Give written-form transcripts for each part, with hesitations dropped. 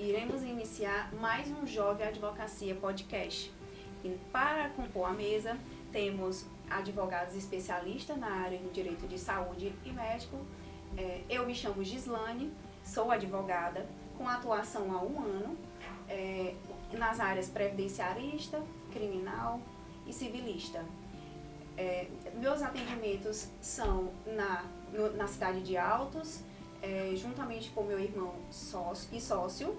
iremos iniciar mais um Jovem Advocacia Podcast. E para compor a mesa, temos advogados especialistas na área do direito de saúde e médico. Eu me chamo Gislane, sou advogada com atuação há 1 ano nas áreas previdenciarista, criminal e civilista. Meus atendimentos são na cidade de Altos, juntamente com meu irmão sócio,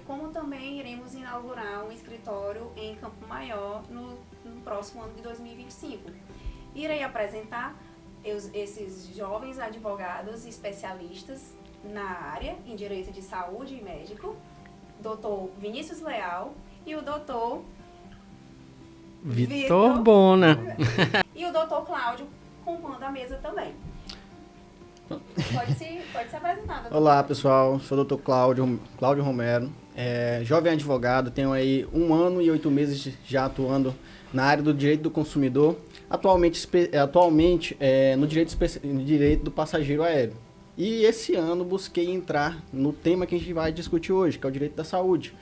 como também iremos inaugurar um escritório em Campo Maior no próximo ano de 2025. Irei apresentar esses jovens advogados especialistas na área em direito de saúde e médico, Dr. Vinícius Leal e o Dr. Vitor Bona. E o Dr. Cláudio compondo a mesa também. Pode se apresentar, doutor. Olá, pessoal. Sou o Dr. Cláudio Romero. Jovem advogado, tenho aí 1 ano e 8 meses já atuando na área do direito do consumidor, atualmente no direito do passageiro aéreo. E esse ano busquei entrar no tema que a gente vai discutir hoje, que é o direito da saúde.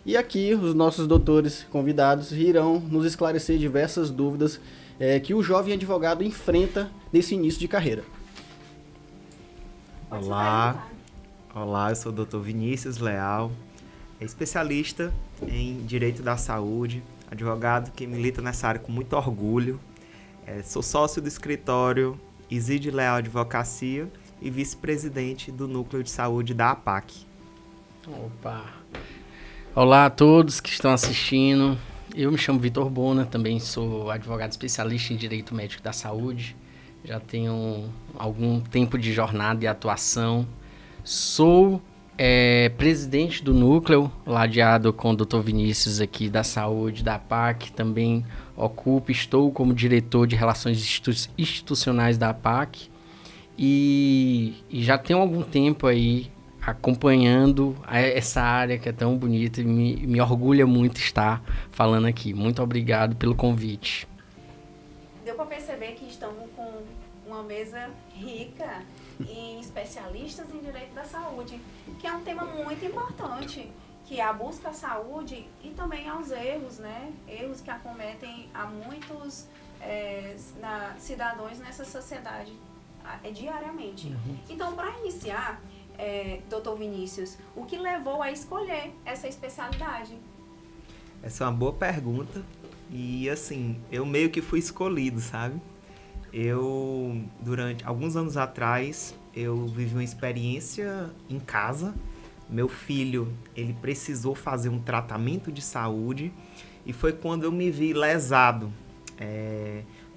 E aqui os nossos doutores convidados irão nos esclarecer diversas dúvidas que o jovem advogado enfrenta nesse início de carreira. Olá, eu sou o Dr. Vinícius Leal, especialista em Direito da Saúde, advogado que milita nessa área com muito orgulho. Sou sócio do escritório Iside Leal Advocacia e vice-presidente do Núcleo de Saúde da APAC. Opa! Olá a todos que estão assistindo. Eu me chamo Vitor Bona, também sou advogado especialista em Direito Médico da Saúde. Já tenho algum tempo de jornada e atuação. Sou presidente do núcleo, ladeado com o Dr. Vinícius aqui da Saúde, da APAC. Também estou como diretor de Relações Institucionais da APAC. E já tenho algum tempo aí acompanhando essa área que é tão bonita e me orgulha muito estar falando aqui. Muito obrigado pelo convite. Deu para perceber que estamos com uma mesa rica em especialistas em direito da saúde, que é um tema muito importante, que é a busca à saúde e também aos erros, né? Erros que acometem a muitos cidadãos nessa sociedade diariamente. Uhum. Então, para iniciar, Dr. Vinícius, o que levou a escolher essa especialidade? Essa é uma boa pergunta. E assim, eu meio que fui escolhido, sabe? Durante alguns anos atrás, eu vivi uma experiência em casa. Meu filho, ele precisou fazer um tratamento de saúde e foi quando eu me vi lesado.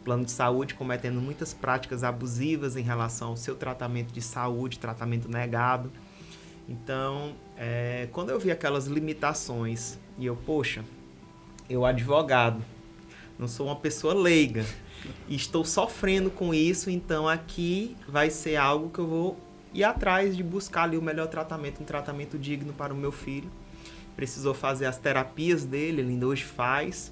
Plano de saúde cometendo muitas práticas abusivas em relação ao seu tratamento de saúde, tratamento negado. Então, quando eu vi aquelas limitações e eu advogado, não sou uma pessoa leiga e estou sofrendo com isso, então aqui vai ser algo que eu vou ir atrás de buscar ali o melhor tratamento, um tratamento digno para o meu filho. Precisou fazer as terapias dele, ele ainda hoje faz.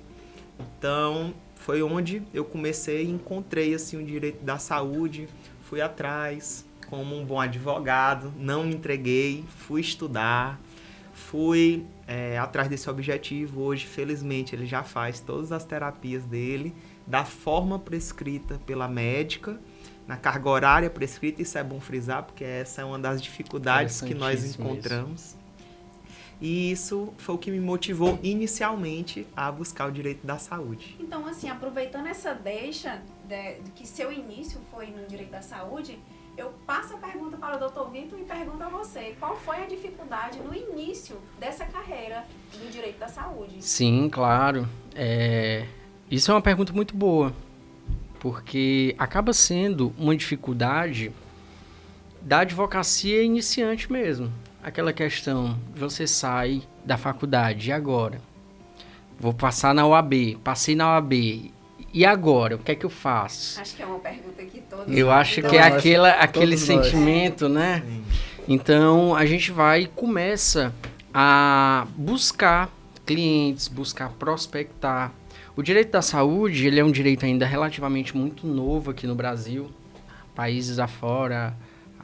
Então, foi onde eu comecei e encontrei assim, o direito da saúde, fui atrás como um bom advogado, não me entreguei, fui estudar, fui atrás desse objetivo. Hoje, felizmente, ele já faz todas as terapias dele da forma prescrita pela médica, na carga horária prescrita. Isso é bom frisar, porque essa é uma das dificuldades que nós encontramos. E isso foi o que me motivou inicialmente a buscar o direito da saúde. Então, assim, aproveitando essa deixa que seu início foi no direito da saúde, eu passo a pergunta para o Dr. Vitor e pergunto a você, qual foi a dificuldade no início dessa carreira do direito da saúde? Sim, claro. Isso é uma pergunta muito boa, porque acaba sendo uma dificuldade da advocacia iniciante mesmo. Aquela questão, você sai da faculdade, e agora? Vou passar na OAB, passei na OAB, e agora? O que é que eu faço? Acho que é uma pergunta que todos... Eu acho que é aquele sentimento, né? Sim. Então, a gente vai e começa a buscar clientes, buscar prospectar. O direito da saúde, ele é um direito ainda relativamente muito novo aqui no Brasil. Países afora,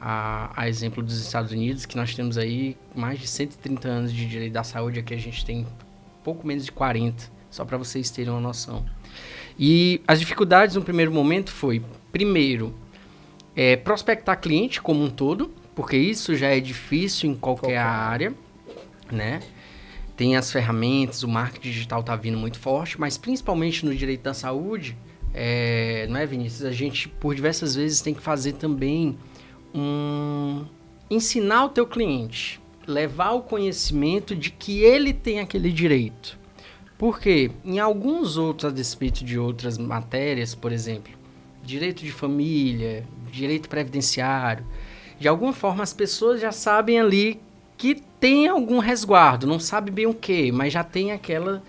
a exemplo dos Estados Unidos, que nós temos aí mais de 130 anos de direito da saúde, aqui a gente tem pouco menos de 40, só para vocês terem uma noção. E as dificuldades no primeiro momento foi, primeiro, prospectar cliente como um todo, porque isso já é difícil em qualquer área, né? Tem as ferramentas, o marketing digital está vindo muito forte, mas principalmente no direito da saúde, não é, Vinícius? A gente, por diversas vezes, tem que fazer também ensinar o teu cliente, levar o conhecimento de que ele tem aquele direito. Porque em alguns outros, a despeito de outras matérias, por exemplo, direito de família, direito previdenciário, de alguma forma as pessoas já sabem ali que tem algum resguardo, não sabe bem o que, mas já tem aquele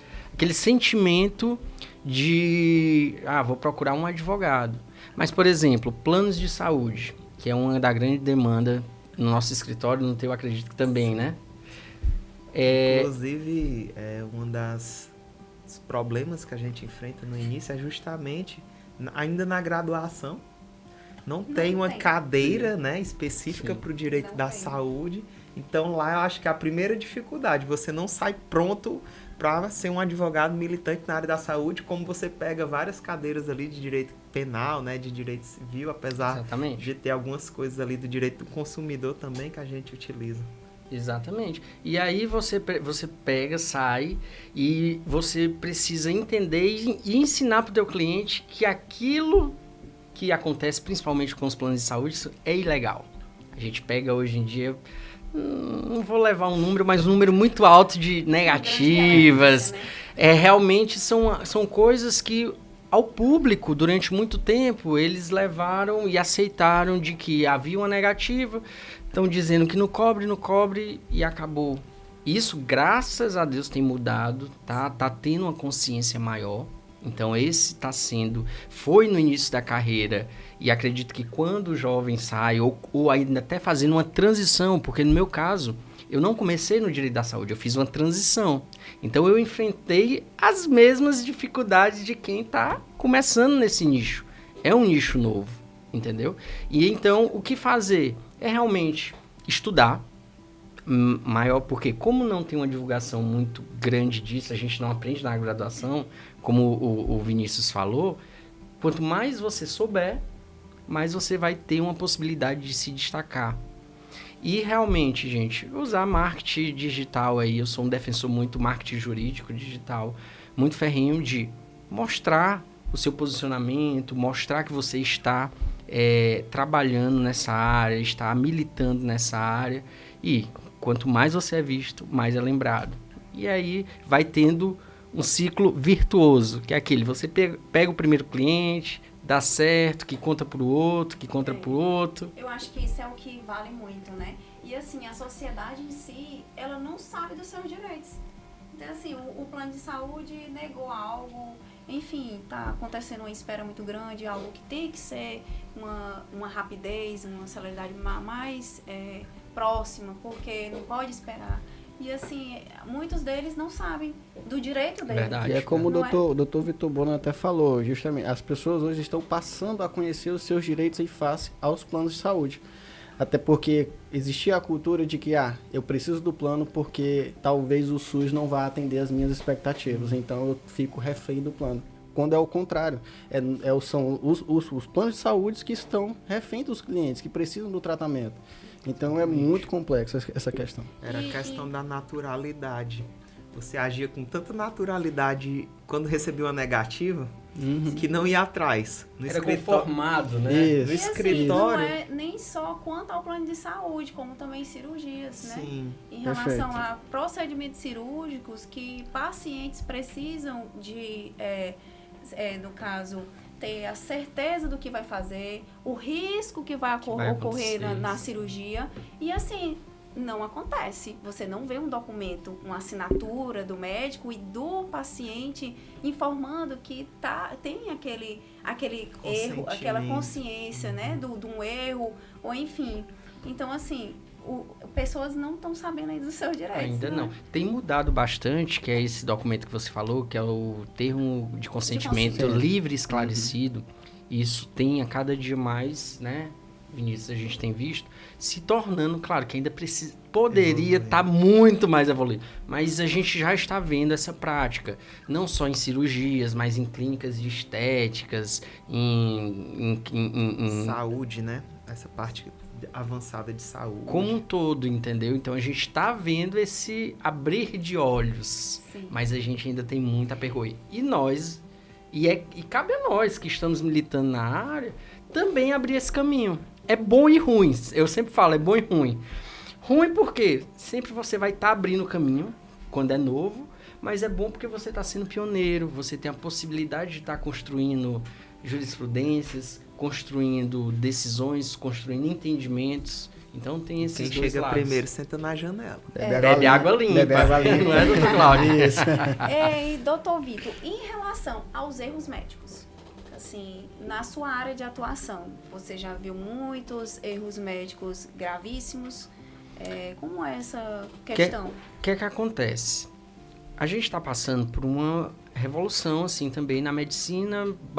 sentimento de, vou procurar um advogado. Mas, por exemplo, planos de saúde, que é uma da grande demanda no nosso escritório, no teu acredito que também, né? Inclusive, um dos problemas que a gente enfrenta no início é justamente, ainda na graduação, não tem uma cadeira, né, específica para o direito da saúde. Então, lá eu acho que é a primeira dificuldade. Você não sai pronto para ser um advogado militante na área da saúde, como você pega várias cadeiras ali de direito penal, né, de direito civil, apesar Exatamente. de ter algumas coisas ali do direito do consumidor também que a gente utiliza. Exatamente. E aí você pega, sai e você precisa entender e ensinar para o teu cliente que aquilo que acontece principalmente com os planos de saúde é ilegal. A gente pega hoje em dia, não vou levar um número, mas um número muito alto de negativas. Realmente são coisas que ao público, durante muito tempo, eles levaram e aceitaram de que havia uma negativa, estão dizendo que não cobre e acabou. Isso, graças a Deus, tem mudado, tá tendo uma consciência maior. Então, esse foi no início da carreira, e acredito que quando o jovem sai, ou ainda até fazendo uma transição, porque no meu caso, eu não comecei no direito da saúde, eu fiz uma transição. Então, eu enfrentei as mesmas dificuldades de quem está começando nesse nicho. É um nicho novo, entendeu? E então, o que fazer? É realmente estudar, maior, porque como não tem uma divulgação muito grande disso, a gente não aprende na graduação, como o Vinícius falou, quanto mais você souber, mais você vai ter uma possibilidade de se destacar. E realmente, gente, usar marketing digital aí, eu sou um defensor muito marketing jurídico digital, muito ferrenho de mostrar o seu posicionamento, mostrar que você está trabalhando nessa área, está militando nessa área, e quanto mais você é visto, mais é lembrado. E aí vai tendo um ciclo virtuoso, que é aquele, você pega o primeiro cliente, dá certo, que conta pro outro, que conta pro outro. Eu acho que isso é o que vale muito, né? E assim, a sociedade em si, ela não sabe dos seus direitos. Então assim, o plano de saúde negou algo, enfim, tá acontecendo uma espera muito grande, algo que tem que ser uma rapidez, uma celeridade mais próxima, porque não pode esperar. E assim, muitos deles não sabem do direito deles. Verdade. E é como o doutor Vitor Bono até falou, justamente, as pessoas hoje estão passando a conhecer os seus direitos em face aos planos de saúde. Até porque existia a cultura de que, eu preciso do plano porque talvez o SUS não vá atender as minhas expectativas, então eu fico refém do plano. Quando é o contrário, são os planos de saúde que estão refém dos clientes, que precisam do tratamento. Então é muito complexo essa questão. Era a questão da naturalidade. Você agia com tanta naturalidade quando recebeu a negativa, que não ia atrás. Era conformado, né? Isso. No E escritório... assim, não é nem só quanto ao plano de saúde, como também cirurgias, né? Sim. Em relação a procedimentos cirúrgicos que pacientes precisam de, no caso, ter a certeza do que vai fazer, o risco que vai ocorrer na cirurgia. E assim, não acontece. Você não vê um documento, uma assinatura do médico e do paciente informando que tem aquele erro, aquela consciência, né, de um erro, ou enfim. Então, assim, pessoas não estão sabendo aí dos seus direitos. Ainda não. Tem mudado bastante, que é esse documento que você falou, que é o termo de consentimento livre e esclarecido. Isso tem a cada dia mais, né, Vinícius, a gente tem visto, se tornando, claro, que ainda poderia estar muito mais evoluído. Mas a gente já está vendo essa prática, não só em cirurgias, mas em clínicas de estéticas, em saúde, né? Essa parte avançada de saúde. Como um todo, entendeu? Então a gente está vendo esse abrir de olhos, Sim. mas a gente ainda tem muito a percorrer. E cabe a nós que estamos militando na área também abrir esse caminho. É bom e ruim, eu sempre falo, é bom e ruim. Ruim porque sempre você vai estar abrindo o caminho quando é novo, mas é bom porque você está sendo pioneiro, você tem a possibilidade de estar construindo jurisprudências, construindo decisões, construindo entendimentos. Então tem esses Quem dois chega lados. primeiro senta na janela. Bebe água limpa. Bebe água limpa. Não é, doutor Cláudio? Isso. E, doutor Vitor, em relação aos erros médicos, assim, na sua área de atuação, você já viu muitos erros médicos gravíssimos? Como é essa questão? O que acontece? A gente está passando por uma revolução, assim, também na medicina /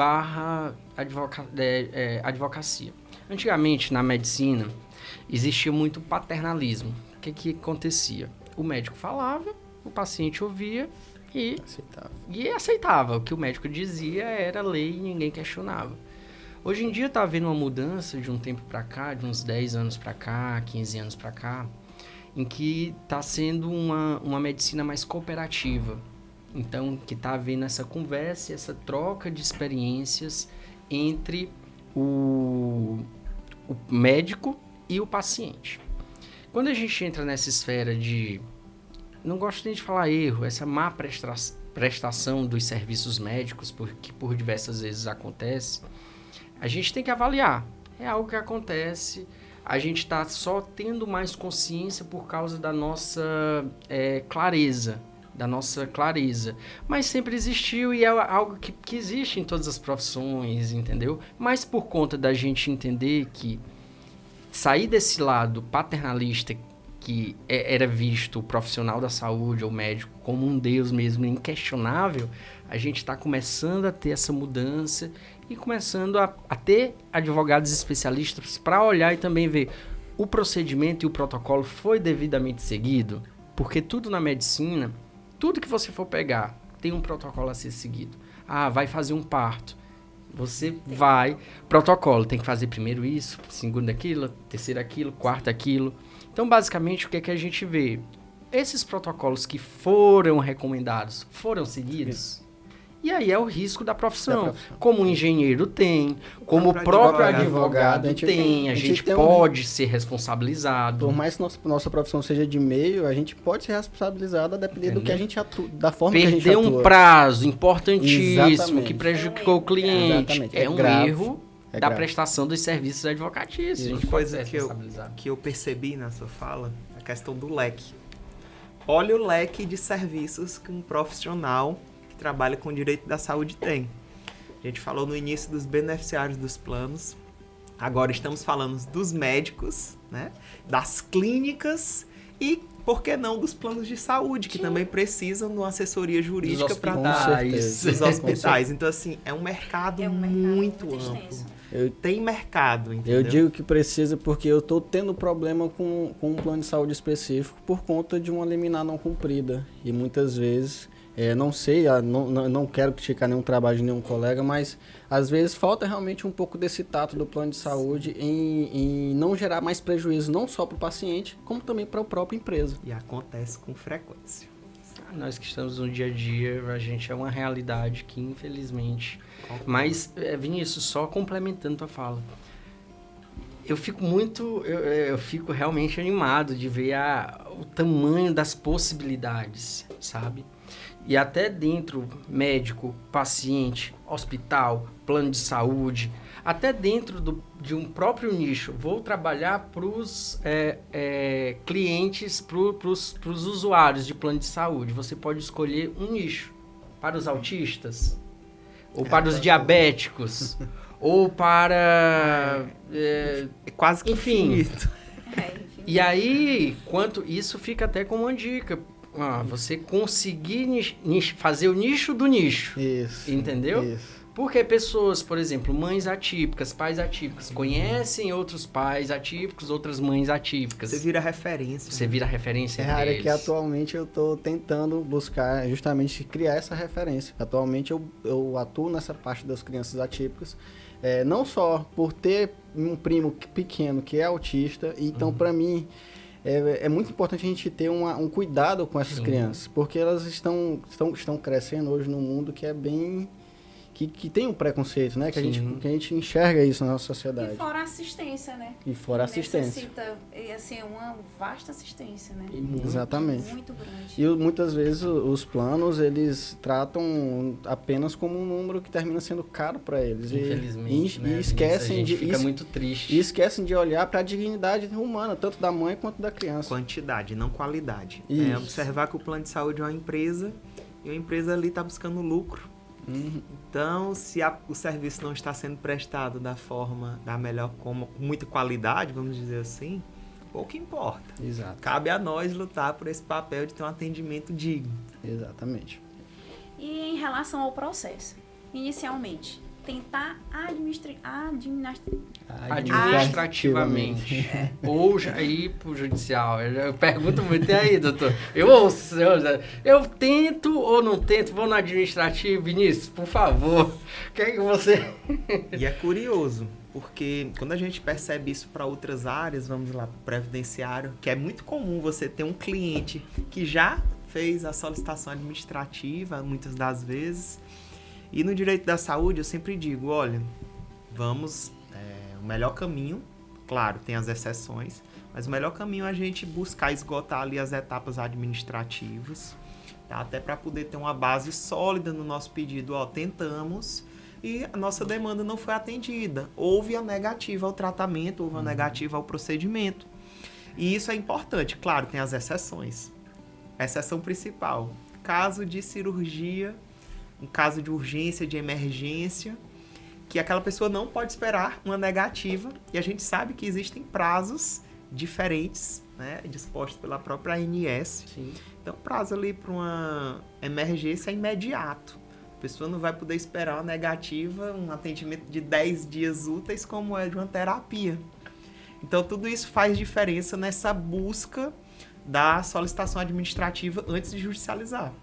advocacia. Antigamente, na medicina, existia muito paternalismo. O que acontecia? O médico falava, o paciente ouvia e aceitava. O que o médico dizia era lei e ninguém questionava. Hoje em dia está havendo uma mudança de um tempo para cá, de uns 10 anos para cá, 15 anos para cá, em que está sendo uma medicina mais cooperativa. Então, que está havendo essa conversa, essa troca de experiências entre o médico e o paciente. Quando a gente entra nessa esfera de, não gosto nem de falar erro, essa má prestação dos serviços médicos, que por diversas vezes acontece, a gente tem que avaliar. É algo que acontece, a gente está só tendo mais consciência por causa da nossa clareza, mas sempre existiu e é algo que existe em todas as profissões, entendeu? Mas por conta da gente entender que sair desse lado paternalista que era visto o profissional da saúde ou médico como um deus mesmo inquestionável, a gente está começando a ter essa mudança e começando a ter advogados especialistas para olhar e também ver o procedimento e o protocolo foi devidamente seguido, porque tudo na medicina, tudo que você for pegar, tem um protocolo a ser seguido. Vai fazer um parto. Você vai, protocolo, tem que fazer primeiro isso, segundo aquilo, terceiro aquilo, quarto aquilo. Então, basicamente, o que é que a gente vê? Esses protocolos que foram recomendados, foram seguidos? E aí é o risco da profissão. Como o engenheiro tem, como o próprio advogado tem, a gente pode ser responsabilizado. Por mais que nossa profissão seja de meio, a gente pode ser responsabilizado a depender do que a gente atua, da forma que a gente atua. Perder um prazo importantíssimo Exatamente. Que prejudicou o cliente. Exatamente. É um grave. Erro da prestação dos serviços advocatícios. A gente pode ser responsabilizado. Que eu percebi na sua fala, a questão do leque. Olha o leque de serviços que um profissional que trabalha com direito da saúde tem. A gente falou no início dos beneficiários dos planos, agora estamos falando dos médicos, né? Das clínicas e, por que não, dos planos de saúde, que também precisam de uma assessoria jurídica para dar dos hospitais. Então, assim, é um mercado muito amplo. Tem mercado, entendeu? Eu digo que precisa porque eu estou tendo problema com um plano de saúde específico por conta de uma liminar não cumprida. E muitas vezes, não sei, não quero criticar nenhum trabalho de nenhum colega, mas às vezes falta realmente um pouco desse tato do plano de saúde em não gerar mais prejuízo, não só para o paciente, como também para a própria empresa. E acontece com frequência. Nós que estamos no dia a dia, a gente é uma realidade que, infelizmente... Mas, Vinícius, só complementando tua fala, eu fico realmente animado de ver o tamanho das possibilidades, sabe? E até dentro, médico, paciente, hospital, plano de saúde, até dentro de um próprio nicho. Vou trabalhar para os clientes, para os usuários de plano de saúde. Você pode escolher um nicho para os autistas, ou para os diabéticos, ou para... É quase que enfim. infinito. E aí, isso fica até como uma dica. Você conseguir fazer o nicho do nicho. Isso. Entendeu? Isso. Porque pessoas, por exemplo, mães atípicas, pais atípicos, conhecem outros pais atípicos, outras mães atípicas. Você vira referência. Você vira referência É a entre área eles. que atualmente eu estou tentando buscar justamente criar essa referência. Atualmente eu atuo nessa parte das crianças atípicas, não só por ter um primo pequeno que é autista, então para mim é muito importante a gente ter um cuidado com essas crianças, porque elas estão crescendo hoje num mundo que é bem... Que tem um preconceito, né? Que a gente enxerga isso na nossa sociedade. E fora a assistência, né? E fora a assistência. Necessita, assim, uma vasta assistência, né? Exatamente. Muito grande. E muitas vezes os planos, eles tratam apenas como um número que termina sendo caro para eles. Infelizmente, E esquecem a gente de... fica muito triste. E esquecem de olhar para a dignidade humana, tanto da mãe quanto da criança. Quantidade, não qualidade. Isso. Observar que o plano de saúde é uma empresa e a empresa ali está buscando lucro. Então, se o serviço não está sendo prestado da melhor, com muita qualidade, vamos dizer assim, pouco importa. Exato. Cabe a nós lutar por esse papel de ter um atendimento digno. Exatamente. E em relação ao processo, inicialmente, tentar Administrativamente. Ou já ir pro judicial. Eu pergunto muito, e aí, doutor? Eu tento ou não tento? Vou no administrativo, Vinícius, por favor. O que é que você... E é curioso, porque quando a gente percebe isso para outras áreas, vamos lá, previdenciário, que é muito comum você ter um cliente que já fez a solicitação administrativa, muitas das vezes, e no direito da saúde eu sempre digo, olha, o melhor caminho, claro, tem as exceções, mas o melhor caminho é a gente buscar esgotar ali as etapas administrativas, tá? Até para poder ter uma base sólida no nosso pedido, tentamos e a nossa demanda não foi atendida, houve a negativa ao tratamento, houve a negativa ao procedimento. E isso é importante, claro, tem as exceções. A exceção principal, caso de cirurgia, um caso de urgência, de emergência, que aquela pessoa não pode esperar uma negativa, e a gente sabe que existem prazos diferentes, né, dispostos pela própria ANS. Sim. Então, o prazo ali para uma emergência é imediato. A pessoa não vai poder esperar uma negativa, um atendimento de 10 dias úteis, como é de uma terapia. Então, tudo isso faz diferença nessa busca da solicitação administrativa antes de judicializar.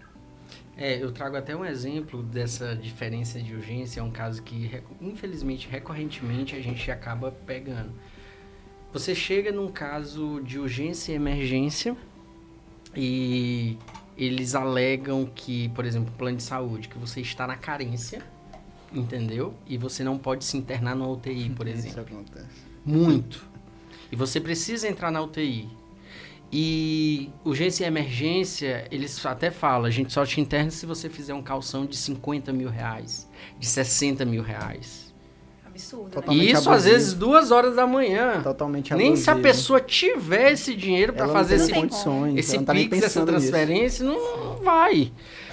Eu trago até um exemplo dessa diferença de urgência, é um caso que, infelizmente, recorrentemente a gente acaba pegando. Você chega num caso de urgência e emergência e eles alegam que, por exemplo, plano de saúde, que você está na carência, entendeu? E você não pode se internar na UTI, por exemplo. Isso acontece. Muito. E você precisa entrar na UTI. E urgência e emergência, eles até falam, a gente só te interna se você fizer um calção de 50 mil reais, de 60 mil reais. Absurdo, né? Totalmente E isso às abusivo. vezes 2 horas da manhã. Totalmente Nem se a abusivo. pessoa tiver esse dinheiro para Ela fazer não esse, tem condições, esse ela não tá nem Pix, essa pensando nisso. transferência, não vai.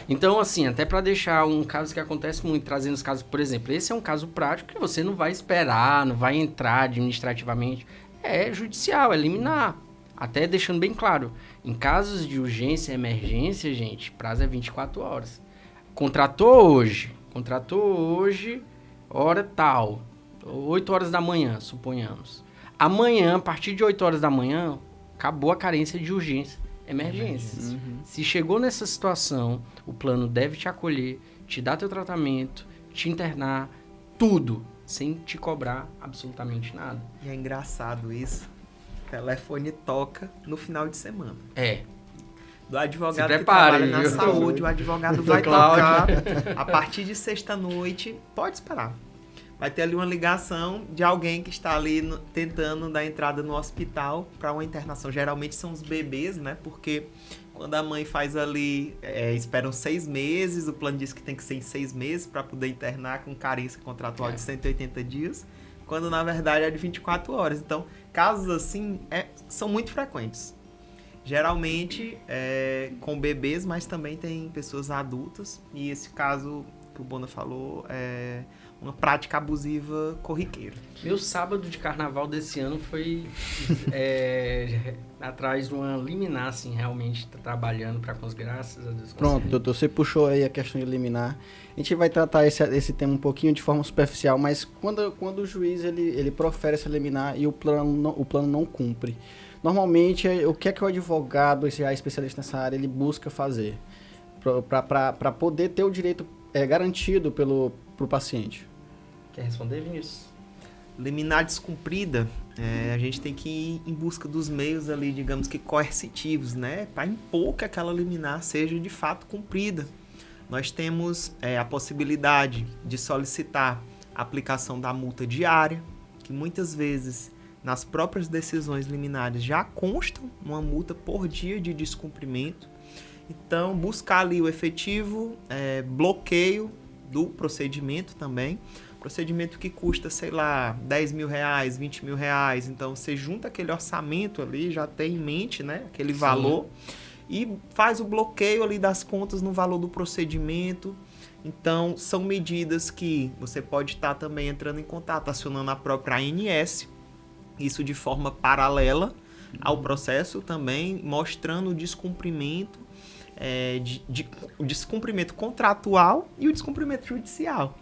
Então, assim, até para deixar um caso que acontece muito, trazendo os casos, por exemplo, esse é um caso prático que você não vai esperar, não vai entrar administrativamente. É judicial, é liminar. Até deixando bem claro, em casos de urgência e emergência, gente, prazo é 24 horas. Contratou hoje, hora tal, 8 horas da manhã, suponhamos. Amanhã, a partir de 8 horas da manhã, acabou a carência de urgência, emergências. Se chegou nessa situação, o plano deve te acolher, te dar teu tratamento, te internar, tudo, sem te cobrar absolutamente nada. E é engraçado isso. O telefone toca no final de semana. Do advogado que prepare, trabalha na viu? saúde, o advogado vai tocar a partir de sexta-noite. Pode esperar. Vai ter ali uma ligação de alguém que está ali tentando dar entrada no hospital para uma internação. Geralmente são os bebês, né? Porque quando a mãe faz ali, esperam 6 meses, o plano diz que tem que ser em 6 meses para poder internar com carência contratual de 180 dias, quando na verdade é de 24 horas. Então, casos assim são muito frequentes. Geralmente com bebês, mas também tem pessoas adultas. E esse caso que o Bona falou, é uma prática abusiva corriqueira. Meu sábado de carnaval desse ano foi atrás de uma liminar, assim, realmente trabalhando para com as graças a Deus. Pronto, doutor, você puxou aí a questão de liminar. A gente vai tratar esse tema um pouquinho de forma superficial, mas quando o juiz ele profere essa liminar e o plano não cumpre, normalmente o que é que o advogado, já especialista nessa área, ele busca fazer para poder ter o direito garantido pro paciente? Quer responder, Vinícius? Liminar descumprida, a gente tem que ir em busca dos meios ali, digamos que coercitivos, né? Para impor que aquela liminar seja de fato cumprida. Nós temos a possibilidade de solicitar a aplicação da multa diária, que muitas vezes nas próprias decisões liminares já constam uma multa por dia de descumprimento. Então, buscar ali o efetivo bloqueio do procedimento também. Procedimento que custa, sei lá, 10 mil reais, 20 mil reais. Então, você junta aquele orçamento ali, já tem em mente, né, aquele valor, e faz o bloqueio ali das contas no valor do procedimento. Então, são medidas que você pode estar também entrando em contato, acionando a própria ANS, isso de forma paralela ao processo também, mostrando o descumprimento, o descumprimento contratual e o descumprimento judicial.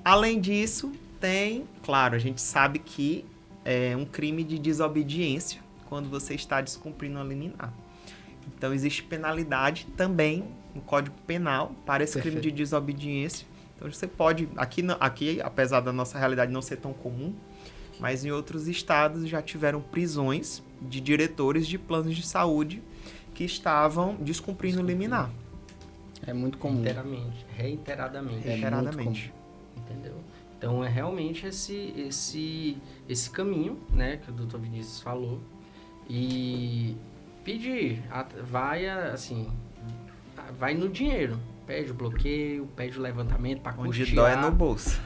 Além disso, tem, claro, a gente sabe que é um crime de desobediência quando você está descumprindo a liminar. Então, existe penalidade também no Código Penal para esse crime de desobediência. Então, você pode, aqui, apesar da nossa realidade não ser tão comum, mas em outros estados já tiveram prisões de diretores de planos de saúde que estavam descumprindo liminar. É muito comum. Reiteradamente. Reiteradamente. Entendeu? Então, é realmente esse caminho, né, que o Dr. Vinícius falou. E pedir, vai no dinheiro. Pede o bloqueio, pede o levantamento para custear. Onde dói é no bolso.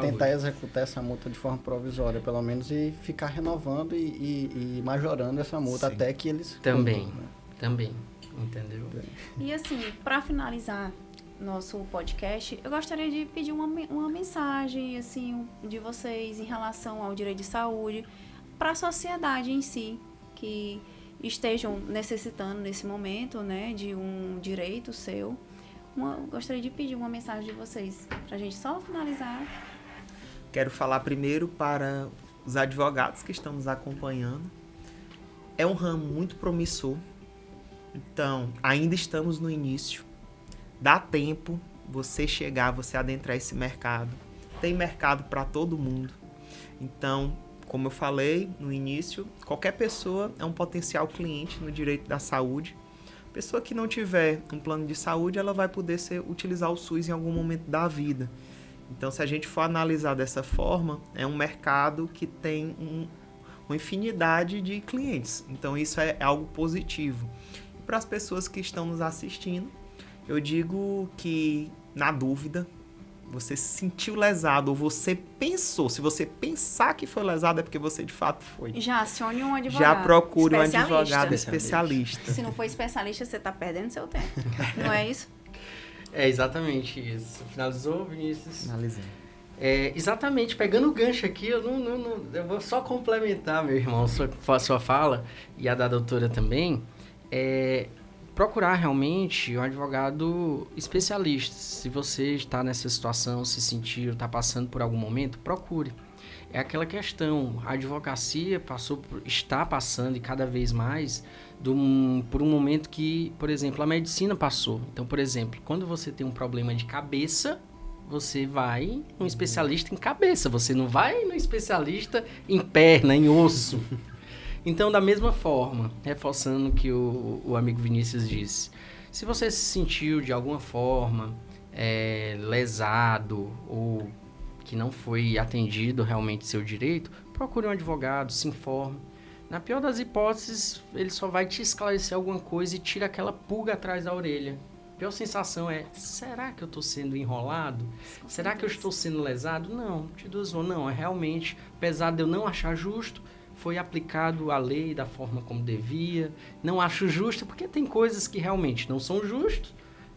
Tentar executar essa multa de forma provisória, pelo menos, e ficar renovando e majorando essa multa. Sim. Até que eles... Também, entendeu? E assim, para finalizar nosso podcast, eu gostaria de pedir uma mensagem, assim, de vocês em relação ao direito de saúde para a sociedade em si, que estejam necessitando nesse momento, né, de um direito seu. Gostaria de pedir uma mensagem de vocês, para a gente só finalizar. Quero falar primeiro para os advogados que estão nos acompanhando. É um ramo muito promissor, então ainda estamos no início. Dá tempo você chegar, você adentrar esse mercado. Tem mercado para todo mundo. Então, como eu falei no início, qualquer pessoa é um potencial cliente no direito da saúde. Pessoa que não tiver um plano de saúde, ela vai poder utilizar o SUS em algum momento da vida. Então, se a gente for analisar dessa forma, é um mercado que tem uma infinidade de clientes. Então, isso é algo positivo. E para as pessoas que estão nos assistindo, eu digo que, na dúvida, você se sentiu lesado ou você pensou, se você pensar que foi lesado é porque você de fato foi. Já acione um advogado. Já procure um advogado especialista. Se não for especialista, você está perdendo seu tempo. Não é isso? É exatamente isso. Finalizou, Vinícius? Finalizei. Exatamente, pegando o gancho aqui, eu vou só complementar, meu irmão, sua fala e a da doutora também. Procurar realmente um advogado especialista. Se você está nessa situação, se sentir, está passando por algum momento, procure. É aquela questão, a advocacia está passando e cada vez mais por um momento que, por exemplo, a medicina passou. Então, por exemplo, quando você tem um problema de cabeça, você vai num especialista em cabeça, você não vai num especialista em perna, em osso. Então, da mesma forma, reforçando o que o amigo Vinícius disse, se você se sentiu de alguma forma lesado ou que não foi atendido realmente seu direito, procure um advogado, se informe. Na pior das hipóteses, ele só vai te esclarecer alguma coisa e tira aquela pulga atrás da orelha. A pior sensação é, será que eu estou sendo enrolado? Será que eu estou sendo lesado? Não, não, é realmente, apesar de eu não achar justo, foi aplicado a lei da forma como devia. Não acho justo, porque tem coisas que realmente não são justas,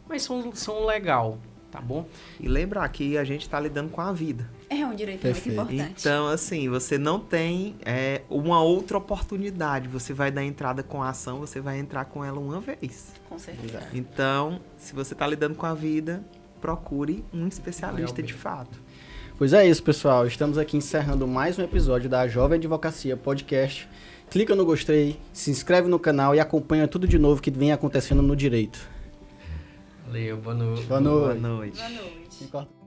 mas são legal. tá bom? E lembrar que a gente está lidando com a vida. É um direito Perfeito. muito importante. Então, assim, você não tem uma outra oportunidade. Você vai dar entrada com a ação, você vai entrar com ela uma vez. Com certeza. Então, se você está lidando com a vida, procure um especialista de fato. Pois é isso, pessoal. Estamos aqui encerrando mais um episódio da Jovem Advocacia Podcast. Clica no gostei, se inscreve no canal e acompanha tudo de novo que vem acontecendo no direito. Valeu, boa noite. Boa Boa noite. noite. Boa noite. Quem corta?